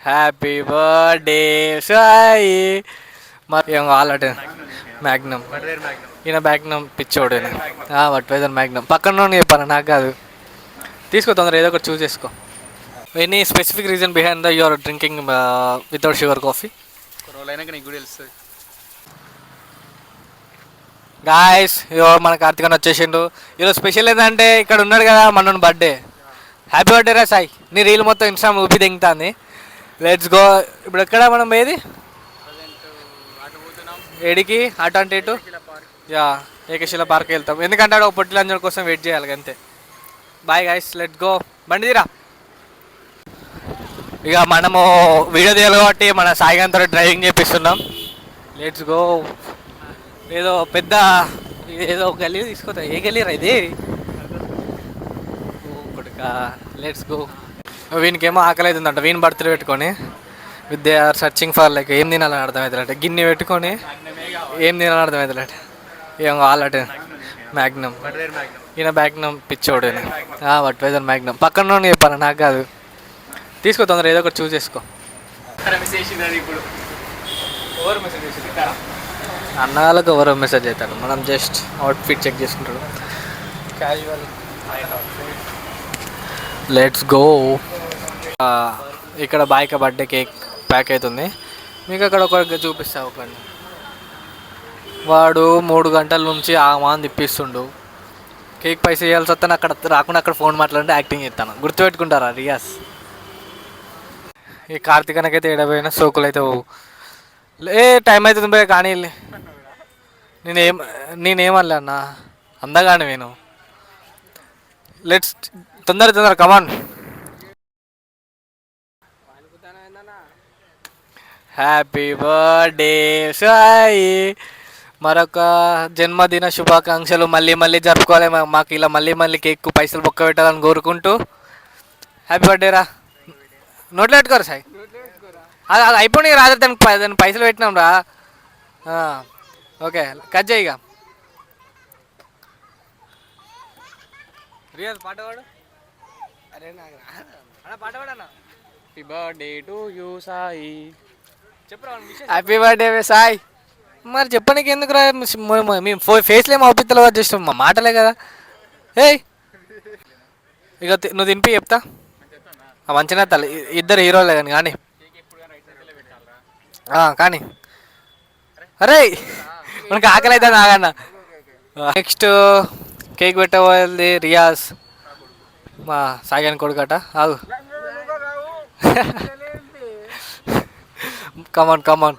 Happy birthday Sai. మరి ఏం కావాలంటే మ్యాగ్నమ్. ఈయన మ్యాగ్నమ్ పిచ్చోడు. బట్వేదర్ మ్యాగ్నమ్ పక్కన చెప్పాను, నాకు కాదు. తీసుకో తొందర, ఏదో ఒకటి చూస్ చేసుకో. Any specific reason behind the your drinking without sugar coffee? రోజులైనాక నీకు కూడా తెలుస్తుంది. గాయస్, మన కార్తీకన్ వచ్చేసిండు. ఈరోజు స్పెషల్ ఏంటంటే ఇక్కడ ఉన్నాడు కదా మన బర్త్డే. హ్యాపీ బర్త్డే రా సాయి. నీ రీల్ మొత్తం ఇన్స్టాగ్రామ్ ఊపి దింగుతుంది. Let's go. ఇప్పుడు ఎక్కడ మనం ఏది ఏడికి అటు అంటే ఇటు యా ఏకశిల పార్క్ వెళ్తాం, ఎందుకంటే ఒక పొట్టిలంజన కోసం వెయిట్ చేయాలి అంతే. Bye guys, let's go. బండి తీరా. ఇక మనము వీడియో తీయాలి కాబట్టి మన సాయిగాంతో డ్రైవింగ్ చేపిస్తున్నాం. Let's go. ఏదో పెద్ద ఏదో గల్లీ తీసుకోతా. ఏ గల్లీ రా ఇది? కొడుక. Let's go. వీనికేమో ఆకలి అవుతుందంట. వీని బర్త్డే పెట్టుకొని with they are searching for like ఏం తినాలని అర్థమవుతుందంటే గిన్నె పెట్టుకొని ఏం తినాలని అర్థమవుతుందంటే ఏం కావాలంటే మ్యాగ్నమ్. ఈయన మ్యాగ్నమ్ పిచ్చోడు. బట్వేదర్ మ్యాగ్నమ్ పక్కన చెప్పాను, నాకు కాదు. తీసుకో తొందర, ఏదో ఒకటి చూస్ చేసుకో. అన్నగాళ్ళకి ఎవరో మెసేజ్ అవుతాడు, మనం జస్ట్ అవుట్ఫిట్ చెక్ చేసుకుంటాడు. క్యాజువల్. Let's go. ఇక్కడ బాయ్క బర్త్డే కేక్ ప్యాక్ అవుతుంది. మీకు అక్కడ ఒకరికి చూపిస్తా. ఒకరిని వాడు 3 గంటల నుంచి ఆమాన్ తిప్పిస్తుండు. కేక్ పైసా ఇవ్వాల్సి వస్తాను. అక్కడ రాకుండా అక్కడ ఫోన్ మాట్లాడితే యాక్టింగ్ చేస్తాను. గుర్తుపెట్టుకుంటారా రియాస్? ఈ కార్తీకనకైతే ఏడపోయినా సోకులు అయితే ఏ టైం అవుతుంది పోయి కానీ నేనేమనలే అన్న, అందగానే నేను. లెట్స్ తొందర కమాన్. Happy birthday Sai. మరొక జన్మదిన శుభాకాంక్షలు మళ్ళీ మళ్ళీ జరుపుకోవాలి. మాకు ఇలా మళ్ళీ మళ్ళీ కేక్ పైసలు బొక్క పెట్టాలని కోరుకుంటూ హ్యాపీ బర్త్డే రా. నోట్లో పెట్టుకోరు సాయి. అది అయిపోయి రాదు, దానికి పైసలు పెట్టినాం రా. ఓకే, కట్ చేయి ఇక. రియల్ పాట పాడు. అరే నాకు పాట పాడన్నా. Happy birthday to you Sai. చెప్పరా హ్యాపీ బర్త్డే సాయి. మరి చెప్పడానికి ఎందుకు రా? మేము ఫేస్లో ఏమో అవుపిత్తలు జస్ట్ మా మాటలే కదా. ఏయ్ ఇక నువ్వు తినిపి చెప్తా. మంచిగా తల్లి ఇద్దరు హీరోలే కానీ కానీ కానీ అరే మనకి ఆకలి అవుతుంది ఆగన్న. నెక్స్ట్ కేక్ పెట్టబోయేది రియాజ్, మా సాయిగాని కొడుకట. ఆగు. కమాన్ కమాన్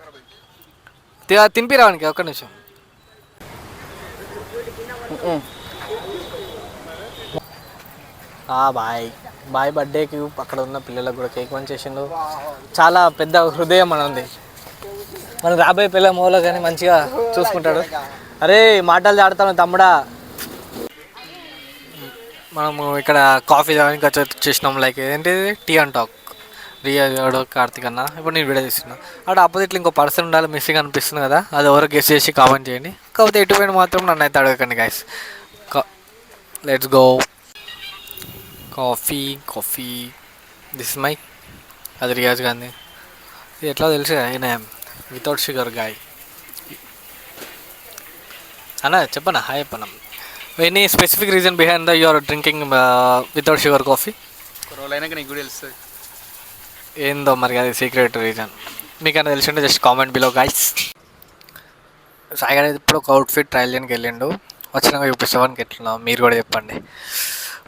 తినిపిరావానికి ఒక్క నిమిషం. Bye bye. బర్త్డేకి అక్కడ ఉన్న పిల్లలకు కూడా కేక్ చేసిండు. చాలా పెద్ద హృదయం మనది. మనం రాబోయే పిల్ల మూల కానీ మంచిగా చూసుకుంటాడు. అరే మాటలు దాడతాను తమ్ముడా. మనము ఇక్కడ కాఫీ తాగడానికి వచ్చేసినాం. లైక్ ఏంటిది tea and talk. Riya Karthik అన్న. ఇప్పుడు నేను వీడియో తీస్తున్నా. అక్కడ ఆపోజిట్లో ఇంకో పర్సన్ ఉండాలి, మిస్సింగ్ అనిపిస్తుంది కదా. అది ఎవరో గెస్ట్ చేసి కామెంట్ చేయండి. కాకపోతే ఎటుపోయిన మాత్రం నన్ను అయితే అడగకండి guys. Let's go. Coffee this my. అది రియాజ్ గాంధీ. ఇది ఎట్లా తెలుసు ఆయన వితౌట్ షుగర్ గాయ్ అన్న. చెప్పనా హాయ్ చెప్పనా. Any specific reason behind the your drinking without sugar coffee? రోజులైనాక నీకు కూడా తెలుస్తుంది. ఏందో మరి అది సీక్రెట్ రీజన్. మీకన్నా తెలిసి ఉంటే just comment below guys. Sai గారు ఇప్పుడు ఒక అవుట్ఫిట్ ట్రయల్ చేయడానికి వెళ్ళిండు. వచ్చినాక చూపిస్తామని ఎట్లున్నావు మీరు కూడా చెప్పండి.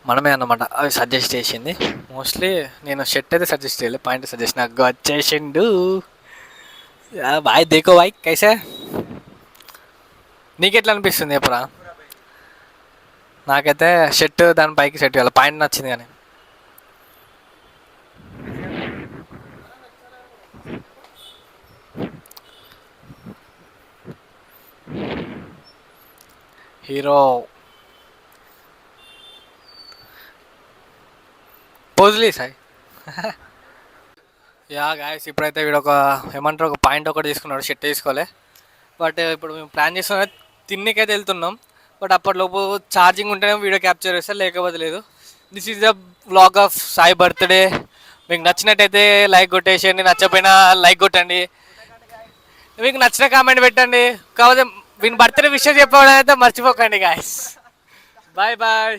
మనమే అన్నమాట అవి సజెస్ట్ చేసింది. మోస్ట్లీ నేను షర్ట్ అయితే సజెస్ట్ చేయలేదు, పాయింట్ సజెస్ట్ నాకు వచ్చేసిండు. Bye దేకో bye కైసే. నీకెట్లా అనిపిస్తుంది ఎప్పుడా? నాకైతే షర్ట్ దాని పైకి సెట్ చేయాలి, పాయింట్ నచ్చింది కానీ. హీరో పోజ్లీ సాయి. యా గాయస్, ఇప్పుడైతే వీడు ఒక ఏమంటారు ఒక పాయింట్ ఒకటి తీసుకున్నాడు, షర్ట్ తీసుకోలే. బట్ ఇప్పుడు మేము ప్లాన్ చేస్తున్నా తిన్నికైతే వెళ్తున్నాం. బట్ అప్పటిలోపు ఛార్జింగ్ ఉంటేనే వీడియో క్యాప్చర్ చేస్తే, లేకపోతే లేదు. This is the vlog of Sai birthday మీకు నచ్చినట్టయితే లైక్ కొట్టేసేయండి, నచ్చకపోయినా లైక్ కొట్టండి. మీకు నచ్చిన కామెంట్ పెట్టండి. కాకపోతే వీని బర్త్డే విషయం చెప్పడం అయితే మర్చిపోకండి గాయస్. Bye bye.